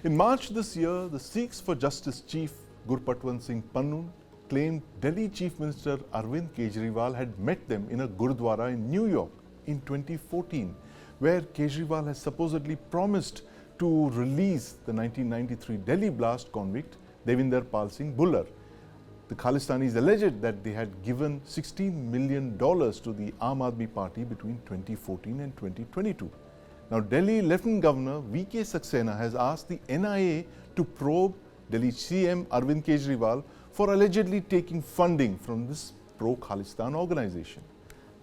In March this year, the Sikhs for Justice chief Gurpatwant Singh Pannu claimed Delhi Chief Minister Arvind Kejriwal had met them in a Gurdwara in New York in 2014, where Kejriwal has supposedly promised to release the 1993 Delhi blast convict Devinder Pal Singh Bullar. The Khalistanis alleged that they had given $16 million to the Aam Aadmi Party between 2014 and 2022. Now, Delhi Lieutenant Governor V.K. Saxena has asked the NIA to probe Delhi CM Arvind Kejriwal for allegedly taking funding from this pro-Khalistan organization.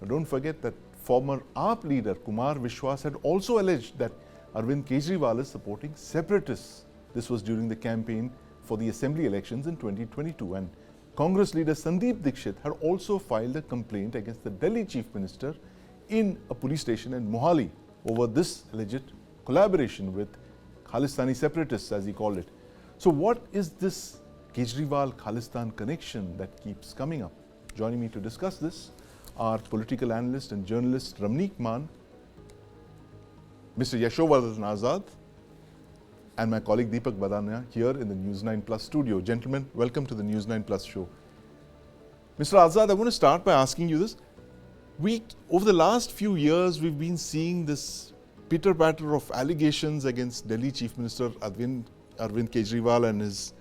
Now, don't forget that former AAP leader Kumar Vishwas had also alleged that Arvind Kejriwal is supporting separatists. This was during the campaign for the assembly elections in 2022, and Congress leader Sandeep Dixit had also filed a complaint against the Delhi Chief Minister in a police station in Mohali over this alleged collaboration with Khalistani separatists, as he called it. So what is this Kejriwal Khalistan connection that keeps coming up? Joining me to discuss this are political analyst and journalist Ramneek Mann, Mr. Yashovardhan Azad, and my colleague Deepak Bhadana here in the News9 Plus studio. Gentlemen, welcome to the News9 Plus show. Mr. Azad, I want to start by asking you this. Over the last few years, we've been seeing this pitter-patter of allegations against Delhi Chief Minister Arvind Kejriwal and his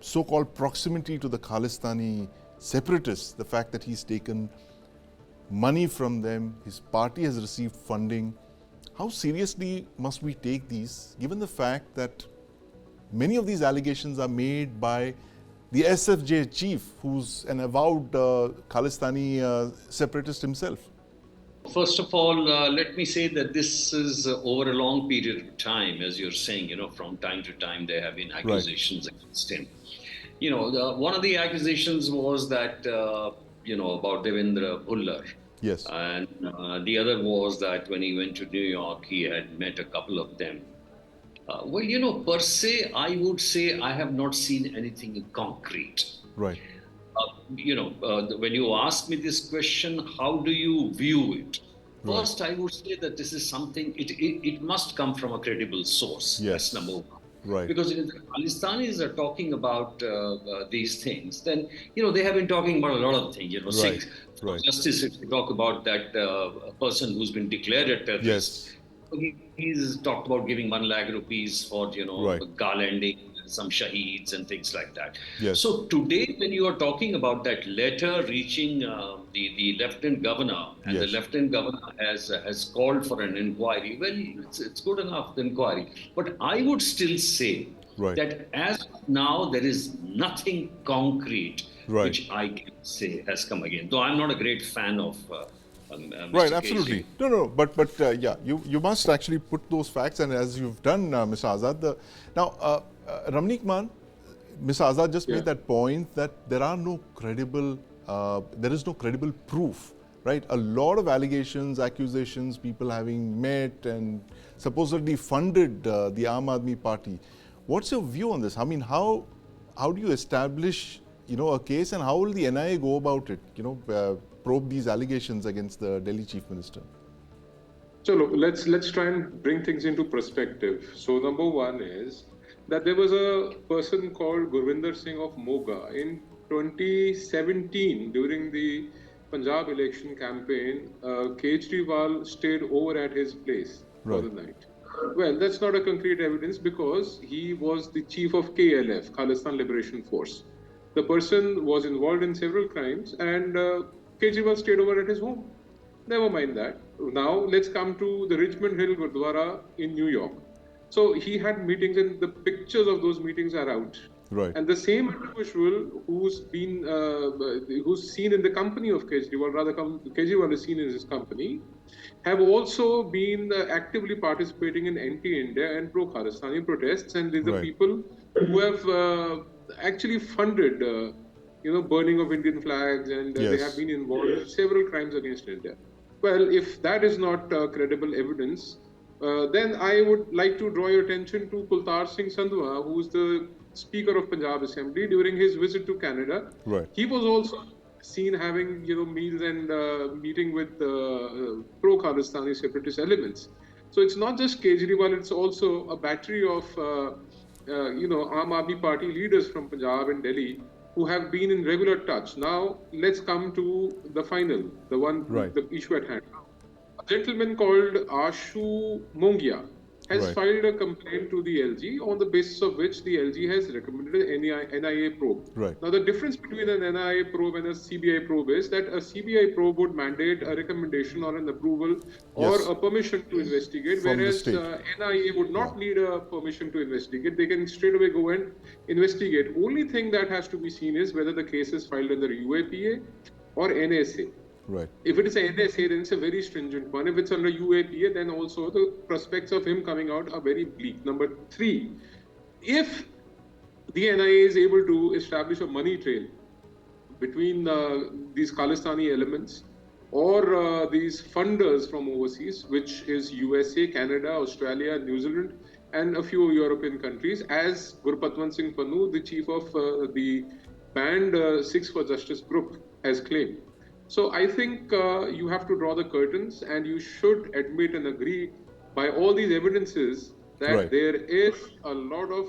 so-called proximity to the Khalistani separatists, the fact that he's taken money from them, his party has received funding. How seriously must we take these, given the fact that many of these allegations are made by the SFJ chief, who's an avowed Khalistani separatist himself? First of all, let me say that this is over a long period of time, as you're saying, from time to time there have been accusations against him. One of the accusations was that, about Devendra Bullar. Yes. And the other was that when he went to New York, he had met a couple of them. Per se, I would say I have not seen anything concrete. Right. When you ask me this question, how do you view it? Right. First, I would say that this is something, it must come from a credible source. Yes. That's number one. Right. Because if the Khalistanis are talking about these things, then, they have been talking about a lot of things. Right. Right. Justice, if you talk about that person who's been declared a terrorist, he's talked about giving 1 lakh rupees for, garlanding some shaheeds and things like that. Yes. So today, when you are talking about that letter reaching the Lieutenant Governor, and the Lieutenant Governor has called for an inquiry, well, it's good enough, the inquiry. But I would still say that as of now, there is nothing concrete which I can say has come again. Though I'm not a great fan of Right, absolutely. No, but you must actually put those facts, and as you've done, Mr. Azad. Now, Ramneek Mann, Mr. Azad just made that point that there is no credible proof, right? A lot of allegations, accusations, people having met and supposedly funded the Aam Aadmi Party. What's your view on this? I mean, how do you establish, a case, and how will the NIA go about it? Probe these allegations against the Delhi Chief Minister? So look, let's try and bring things into perspective. So number one is that there was a person called Gurvinder Singh of Moga in 2017 during the Punjab election campaign. Kejriwal stayed over at his place for the night. Well, that's not a concrete evidence because he was the chief of KLF, Khalistan Liberation Force. The person was involved in several crimes, and Kejriwal stayed over at his home. Never mind that. Now let's come to the Richmond Hill Gurdwara in New York. So he had meetings, and the pictures of those meetings are out. Right. And the same individual who's seen in the company of Kejriwal, rather Kejriwal is seen in his company, have also been actively participating in anti-India and pro-Khalistani protests. And these are people who have actually funded burning of Indian flags, and they have been involved in several crimes against India. Well, if that is not credible evidence, then I would like to draw your attention to Kultar Singh Sandhwa, who is the Speaker of Punjab Assembly. During his visit to Canada, he was also seen having meals and meeting with pro-Khalistani separatist elements. So it's not just Kejriwal; it's also a battery of Aam Aadmi Party leaders from Punjab and Delhi who have been in regular touch. Now, let's come to the final, the issue at hand. A gentleman called Ashu Mongia has filed a complaint to the LG on the basis of which the LG has recommended an NIA probe. Now, the difference between an NIA probe and a CBI probe is that a CBI probe would mandate a recommendation or an approval or a permission to investigate, whereas NIA would not need a permission to investigate. They can straight away go and investigate. Only thing that has to be seen is whether the case is filed under UAPA or NSA. If it is an NSA, then it's a very stringent one. If it's under UAPA, then also the prospects of him coming out are very bleak. Number 3, if the NIA is able to establish a money trail between these Khalistani elements or these funders from overseas, which is USA, Canada, Australia, New Zealand, and a few European countries, as Gurpatwant Singh Pannu, the chief of the banned Sikhs for Justice group, has claimed. So I think you have to draw the curtains, and you should admit and agree by all these evidences that there is a lot of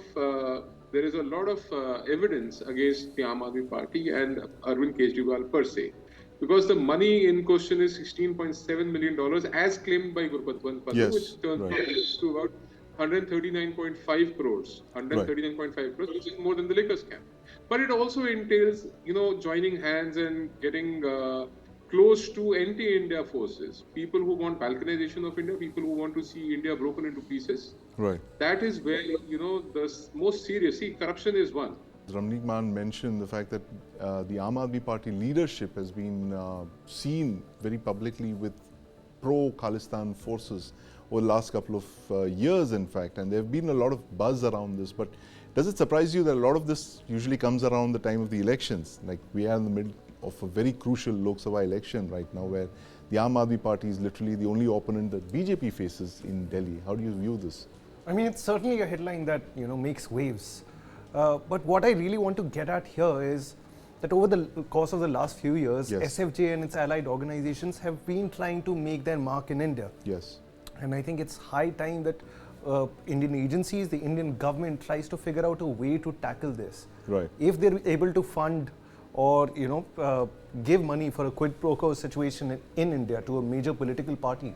evidence against the Aam Aadmi Party and Arvind Kejriwal per se, because the money in question is $16.7 million as claimed by Gurpatwant Pannu, which turns to about 139.5 crores, which is more than the liquor scam. But it also entails, joining hands and getting close to anti-India forces, people who want balkanization of India, people who want to see India broken into pieces. That is where, the most serious, corruption is one. Ramneek Mann mentioned the fact that the Aam Aadmi Party leadership has been seen very publicly with pro-Khalistan forces over the last couple of years, in fact, and there have been a lot of buzz around this. But does it surprise you that a lot of this usually comes around the time of the elections? Like, we are in the middle of a very crucial Lok Sabha election right now, where the Aam Aadmi Party is literally the only opponent that BJP faces in Delhi. How do you view this? I mean, it's certainly a headline that, makes waves. But what I really want to get at here is that over the course of the last few years, SFJ and its allied organizations have been trying to make their mark in India. And I think it's high time that Indian agencies, the Indian government tries to figure out a way to tackle this. If they're able to fund or give money for a quid pro quo situation in India to a major political party,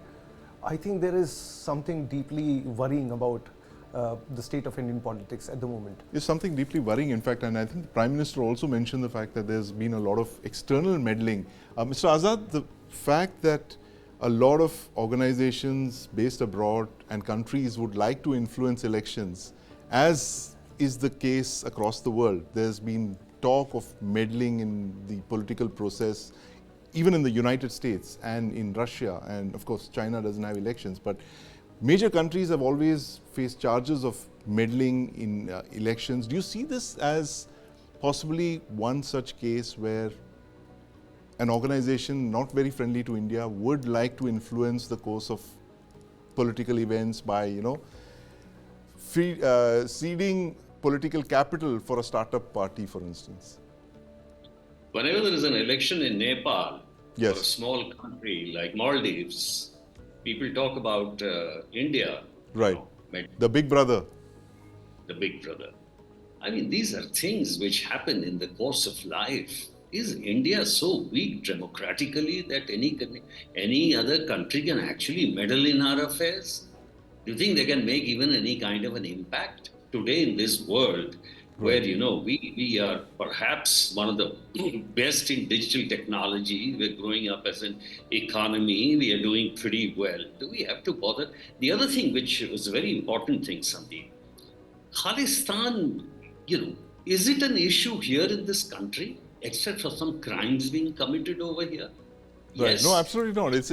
I think there is something deeply worrying about the state of Indian politics at the moment. There's something deeply worrying, in fact, and I think the Prime Minister also mentioned the fact that there's been a lot of external meddling. Mr. Azad, the fact that a lot of organizations based abroad and countries would like to influence elections, as is the case across the world. There's been talk of meddling in the political process, even in the United States and in Russia, and of course China doesn't have elections, but major countries have always faced charges of meddling in elections. Do you see this as possibly one such case where an organization not very friendly to India would like to influence the course of political events by, seeding political capital for a startup party, for instance? Whenever there is an election in Nepal, or a small country like Maldives, people talk about India. The big brother. The big brother. I mean, these are things which happen in the course of life. Is India so weak democratically that any other country can actually meddle in our affairs? Do you think they can make even any kind of an impact? Today in this world, where, we are perhaps one of the best in digital technology, we're growing up as an economy, we are doing pretty well. Do we have to bother? The other thing, which was a very important thing, Sandeep, Khalistan, is it an issue here in this country, except for some crimes being committed over here? Yes. No, absolutely not. It's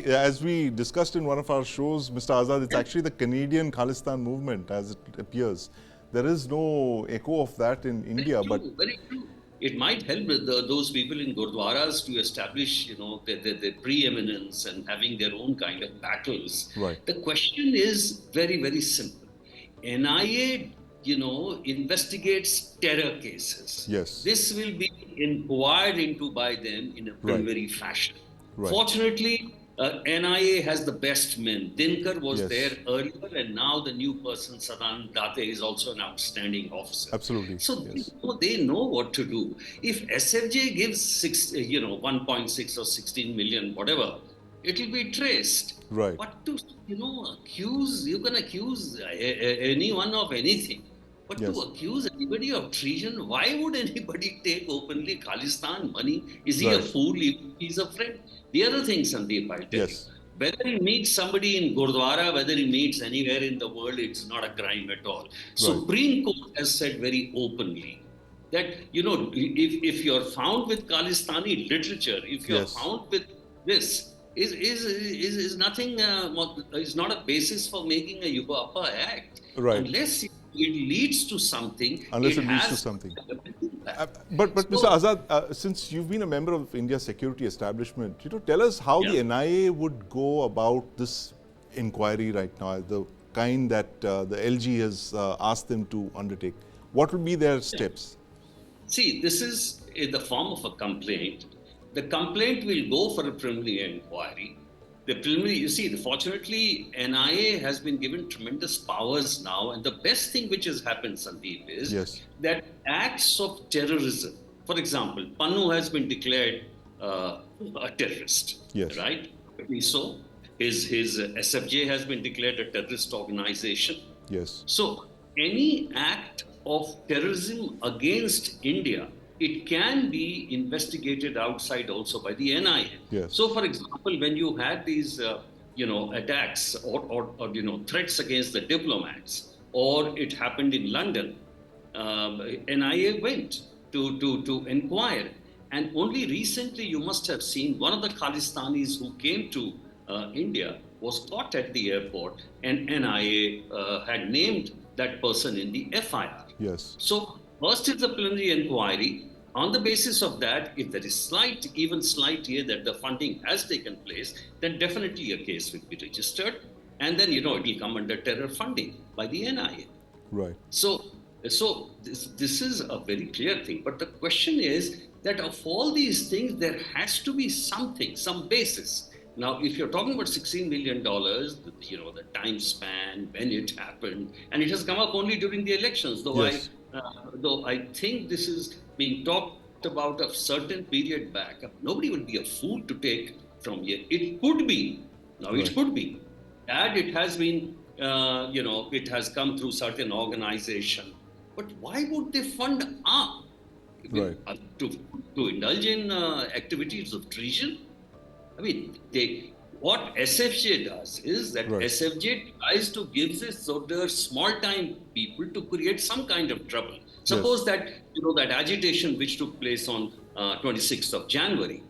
as we discussed in one of our shows, Mr. Azad, it's actually the Canadian Khalistan movement, as it appears. There is no echo of that in India. Very true. It might help those people in Gurdwaras to establish, their preeminence and having their own kind of battles. The question is very, very simple. NIA, investigates terror cases. This will be inquired into by them in a preliminary fashion. Fortunately, NIA has the best men. Dinkar was Yes. there earlier, and now the new person, Sadanand Date, is also an outstanding officer. Absolutely. So Yes. they know what to do. If SFJ gives 1.6 or 16 million, whatever, it will be traced. Right. But to accuse, you can accuse anyone of anything. But Yes. to accuse anybody of treason, why would anybody take openly Khalistan money? Is he a Right. fool if he's a friend? The other thing, Sandeep, I'll tell Yes. you. Whether he meets somebody in Gurdwara, whether he meets anywhere in the world, it's not a crime at all. Supreme Court has said very openly that, if you're found with Khalistani literature, if you're Yes. found with this, is nothing, is not a basis for making a Yubapa act. Right. Unless it leads to something. Unless it leads to has something. impact. But So- Mr. Azad, since you've been a member of India's security establishment, tell us how the NIA would go about this inquiry right now, the kind that the LG has asked them to undertake. What will be their steps? See, this is in the form of a complaint. The complaint will go for a preliminary inquiry. The preliminary, fortunately, NIA has been given tremendous powers now, and the best thing which has happened, Sandeep, is Yes. that acts of terrorism, for example, Pannu has been declared a terrorist, Yes. right? So his SFJ has been declared a terrorist organization. Yes. So any act of terrorism against India, it can be investigated outside also by the NIA. Yes. So, for example, when you had these, attacks or threats against the diplomats, or it happened in London, NIA went to inquire. And only recently, you must have seen one of the Khalistanis who came to India was caught at the airport, and NIA had named that person in the FIR. Yes. So first is the preliminary inquiry. On the basis of that, if there is even slight here that the funding has taken place, then definitely a case will be registered. And then, it will come under terror funding by the NIA. Right. So this is a very clear thing. But the question is that of all these things, there has to be something, some basis. Now, if you're talking about $16 million, the time span, when it happened, and it has come up only during the elections, though Yes. though I think this is being talked about a certain period back, nobody will be a fool to take from here. It could be, it could be that it has been, it has come through certain organization. But why would they fund Right. to indulge in activities of treason? I mean, what SFJ does is that Right. SFJ tries to give this sort of small-time people to create some kind of trouble. Suppose that that agitation which took place on 26th of January,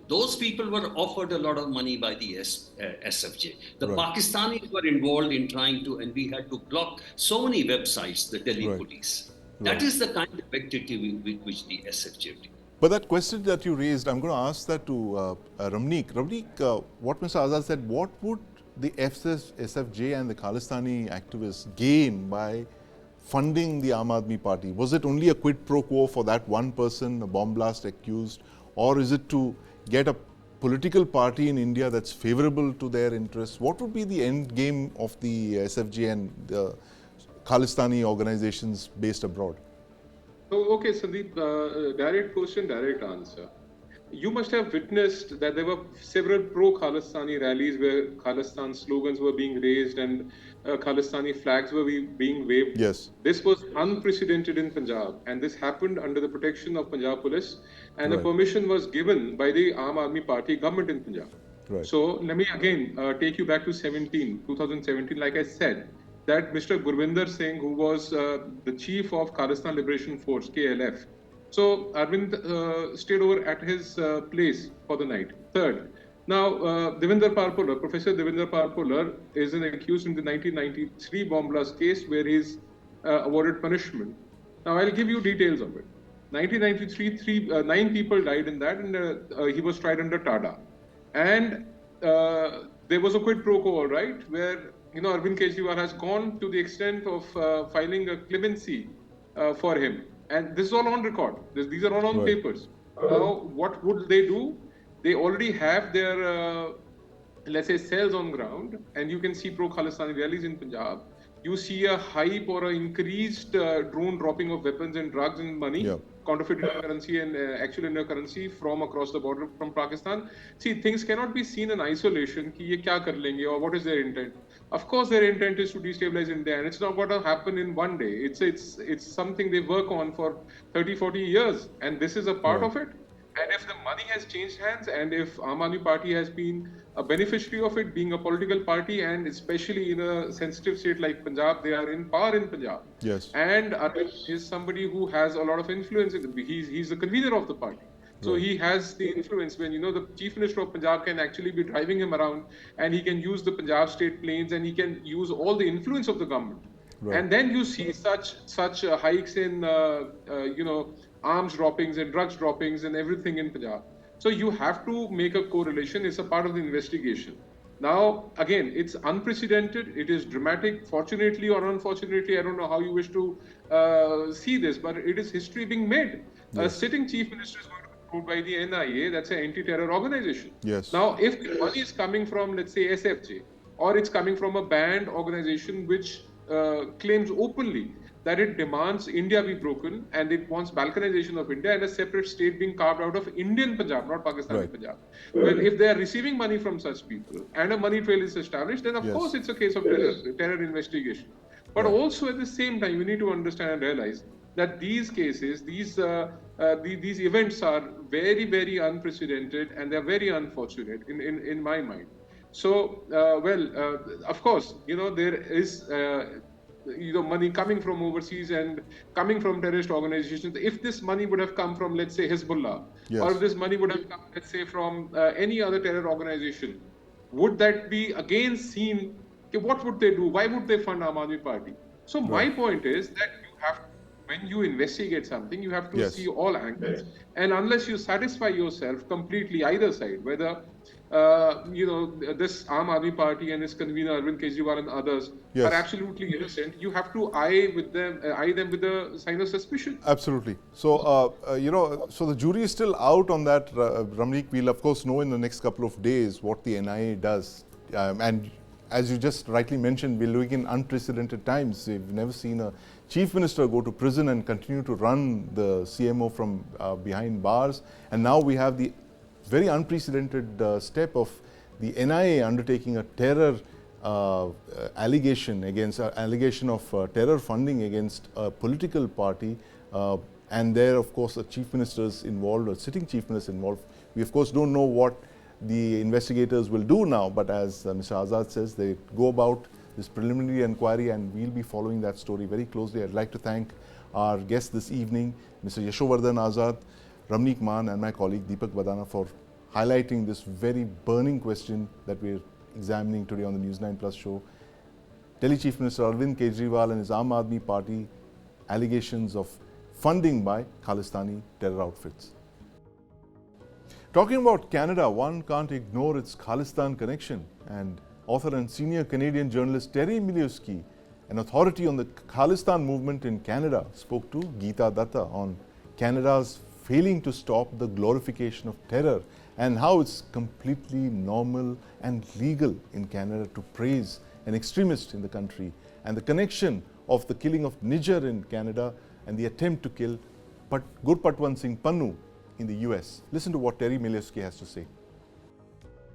those people were offered a lot of money by the SFJ. The Right. Pakistanis were involved in trying to, and we had to block so many websites, the Delhi Right. police. Right. That is the kind of activity with which the SFJ did. But that question that you raised, I'm going to ask that to Ramneek. Ramneek, what Mr. Azad said, what would the SFJ and the Khalistani activists gain by funding the Aam Aadmi Party? Was it only a quid pro quo for that one person, a bomb blast accused, or is it to get a political party in India that's favorable to their interests? What would be the end game of the SFJ and the Khalistani organizations based abroad? Okay, Sandeep, direct question, direct answer. You must have witnessed that there were several pro-Khalistani rallies where Khalistan slogans were being raised and Khalistani flags were being waved. Yes. This was unprecedented in Punjab, and this happened under the protection of Punjab Police, and the Right. permission was given by the Aam Aadmi Party government in Punjab. Right. So let me again take you back to 2017, like I said, that Mr. Gurvinder Singh, who was the chief of Khalistan Liberation Force, KLF. So Arvind stayed over at his place for the night. Third, now Devinder Parpolar, Professor Devinder Parpolar is an accused in the 1993 bomb blast case where he's awarded punishment. Now I'll give you details of it. 1993, 9 people died in that, and he was tried under TADA. And there was a quid pro quo, all right, where Arvind Kejriwal has gone to the extent of filing a clemency for him. And this is all on record. These are all on Right. papers. Now, what would they do? they already have their, let's say, cells on ground, and you can see pro-Khalistani rallies in Punjab. You see a hype or an increased drone dropping of weapons and drugs and money, counterfeit currency and actual Indian currency from across the border from Pakistan. See, things cannot be seen in isolation, ki ye kya kar lenge, or what is their intent. Of course, their intent is to destabilize India, and it's not going to happen in one day. It's something they work on for 30, 40 years, and this is a part of it. And if the money has changed hands, and if Aam Aadmi Party has been a beneficiary of it, being a political party, and especially in a sensitive state like Punjab, they are in power in Punjab. Yes. And Arvind is somebody who has a lot of influence. He's the convener of the party. So he has the influence when, the Chief Minister of Punjab can actually be driving him around, and he can use the Punjab state planes, and he can use all the influence of the government. Right. And then you see such hikes in, arms droppings and drugs droppings and everything in Punjab. So you have to make a correlation. It's a part of the investigation. Now, again, it's unprecedented. It is dramatic. Fortunately or unfortunately, I don't know how you wish to see this, but it is history being made. Yes. A sitting chief minister is going to be approved by the NIA. That's an anti-terror organization. Yes. Now, if the money is coming from, let's say, SFJ, or it's coming from a banned organization which claims openly that it demands India be broken and it wants balkanization of India and a separate state being carved out of Indian Punjab, not Pakistani Punjab. Well, if they are receiving money from such people and a money trail is established, then of course it's a case of terror investigation. But also at the same time, we need to understand and realize that these cases, these events are very, very unprecedented, and they're very unfortunate in my mind. So, of course, there is money coming from overseas and coming from terrorist organizations. If this money would have come from, let's say, Hezbollah, or if this money would have come, let's say, from any other terror organization, would that be again seen? What would they do? Why would they fund Aam Aadmi Party? So my point is that when you investigate something, you have to see all angles. And unless you satisfy yourself completely, either side, whether this Aam Aadmi Party and its convener Arvind Kejriwal and others are absolutely innocent, you have to eye them with a sign of suspicion. Absolutely. So so the jury is still out on that. Ramneek, we'll of course know in the next couple of days what the NIA does. And as you just rightly mentioned, we're living in unprecedented times. We've never seen a chief minister go to prison and continue to run the CMO from behind bars. And now we have the very unprecedented step of the NIA undertaking a terror allegation of terror funding against a political party, and there, of course, a chief minister is involved, or sitting chief minister involved. We, of course, don't know what the investigators will do now, but as Mr. Azad says, they go about this preliminary inquiry, and we'll be following that story very closely. I'd like to thank our guest this evening, Mr. Yashovardhan Azad, Ramneek, Mann, and my colleague Deepak Bhadana for highlighting this very burning question that we're examining today on the News9 Plus show. Delhi Chief Minister Arvind Kejriwal and his Aam Aadmi Party allegations of funding by Khalistani terror outfits. Talking about Canada, one can't ignore its Khalistan connection, and author and senior Canadian journalist Terry Milewski, an authority on the Khalistan movement in Canada, spoke to Geeta Datta on Canada's failing to stop the glorification of terror and how it's completely normal and legal in Canada to praise an extremist in the country, and the connection of the killing of Niger in Canada and the attempt to kill Gurpatwan Singh Pannu in the US. Listen to what Terry Milewski has to say.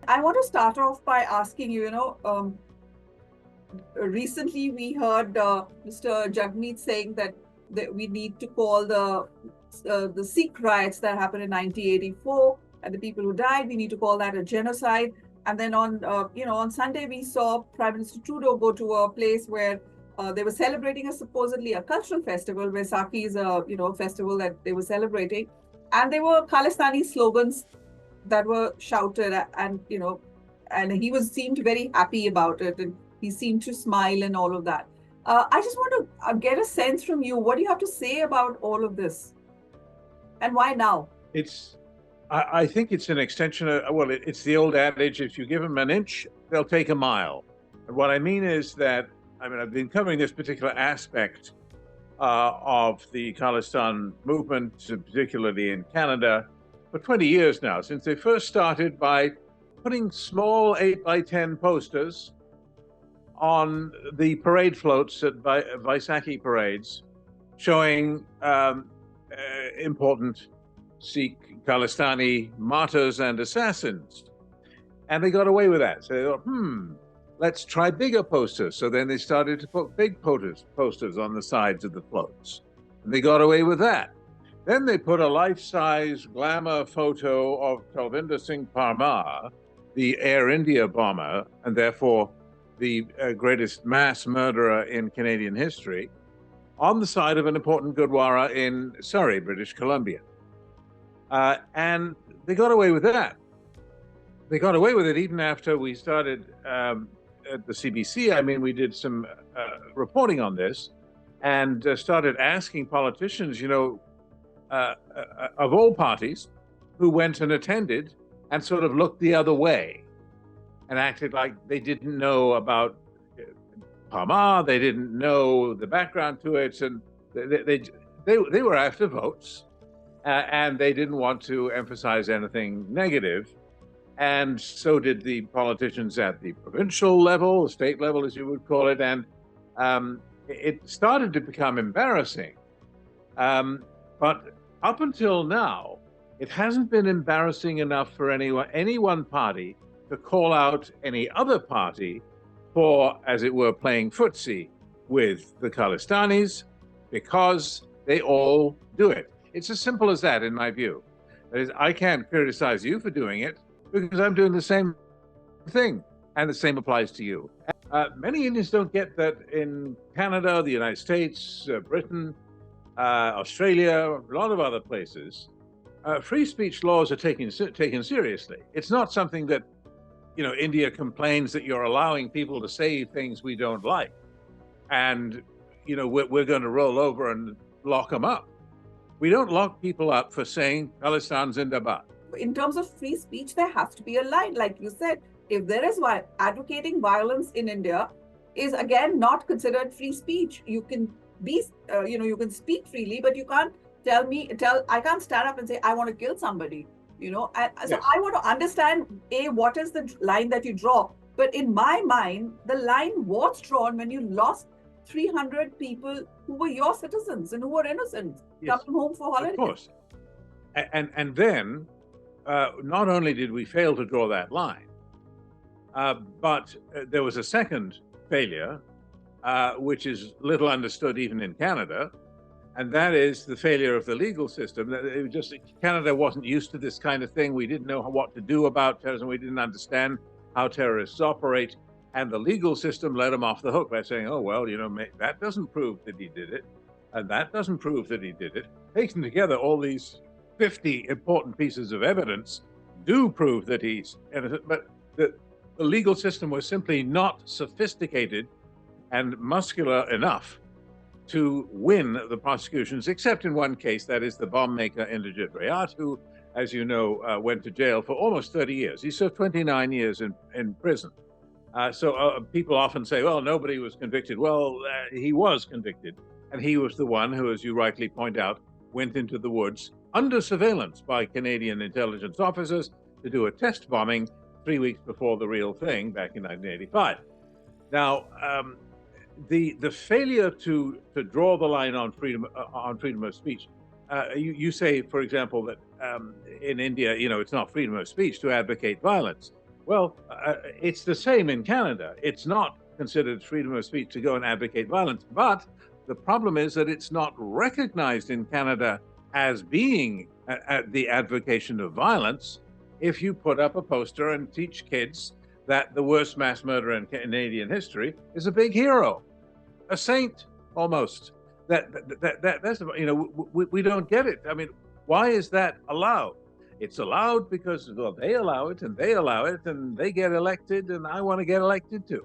I want to start off by asking you, recently we heard Mr. Jagmeet saying that we need to call the Sikh riots that happened in 1984 and the people who died, we need to call that a genocide. And then on Sunday we saw Prime Minister Trudeau go to a place where they were celebrating supposedly a cultural festival, where Saki is a festival that they were celebrating, and there were Khalistani slogans that were shouted, and he seemed very happy about it, and he seemed to smile and all of that. I just want to get a sense from you. What do you have to say about all of this, and why now? I think it's an extension of, it's the old adage: if you give them an inch, they'll take a mile. And what I mean is that, I've been covering this particular aspect of the Khalistan movement, particularly in Canada, for 20 years now, since they first started by putting small 8 by 10 posters on the parade floats at Vaisakhi parades, showing important Sikh Khalistani martyrs and assassins. And they got away with that. So they thought, let's try bigger posters. So then they started to put big posters on the sides of the floats. And they got away with that. Then they put a life-size glamour photo of Talvinder Singh Parmar, the Air India bomber, and therefore the greatest mass murderer in Canadian history, on the side of an important Gurdwara in Surrey, British Columbia. And they got away with that. They got away with it even after we started at the CBC. I mean, we did some reporting on this and started asking politicians, of all parties, who went and attended and sort of looked the other way and acted like they didn't know about Parmar, they didn't know the background to it, and they were after votes, and they didn't want to emphasize anything negative. And so did the politicians at the provincial level, the state level, as you would call it, and it started to become embarrassing. But up until now, it hasn't been embarrassing enough for any one party to call out any other party for, as it were, playing footsie with the Khalistanis, because they all do it. It's as simple as that, in my view. That is, I can't criticize you for doing it because I'm doing the same thing, and the same applies to you. Many Indians don't get that in Canada, the United States, Britain, Australia, a lot of other places, free speech laws are taken seriously. It's not something that, India complains that you're allowing people to say things we don't like, and, we're going to roll over and lock them up. We don't lock people up for saying Khalistan Zindabad. In terms of free speech, there has to be a line. Like you said, if there is advocating violence in India is again not considered free speech. You can be, you can speak freely, but you can't I can't stand up and say, I want to kill somebody, So Yes. I want to understand, what is the line that you draw? But in my mind, the line was drawn when you lost 300 people who were your citizens and who were innocent, Yes, coming home for holidays. of course. And then, not only did we fail to draw that line, but there was a second failure, which is little understood even in Canada, and that is the failure of the legal system. Canada wasn't used to this kind of thing. We didn't know what to do about terrorism. We didn't understand how terrorists operate, and the legal system let him off the hook by saying, oh, well, that doesn't prove that he did it, and that doesn't prove that he did it. Taken together, all these 50 important pieces of evidence do prove that he's innocent, but the legal system was simply not sophisticated and muscular enough to win the prosecutions, except in one case, that is the bomb maker Indrajit Rayat, who, as you know, went to jail for almost 30 years. He served 29 years in prison. So people often say, well, nobody was convicted. Well, he was convicted, and he was the one who, as you rightly point out, went into the woods under surveillance by Canadian intelligence officers to do a test bombing 3 weeks before the real thing back in 1985. Now, the failure to draw the line on freedom of speech, you say, for example, that in India, it's not freedom of speech to advocate violence. Well, it's the same in Canada. It's not considered freedom of speech to go and advocate violence, but the problem is that it's not recognized in Canada as being the advocation of violence if you put up a poster and teach kids that the worst mass murderer in Canadian history is a big hero, a saint almost. That's we don't get it. I mean, why is that allowed? It's allowed because, well, they allow it and they allow it and they get elected, and I want to get elected too.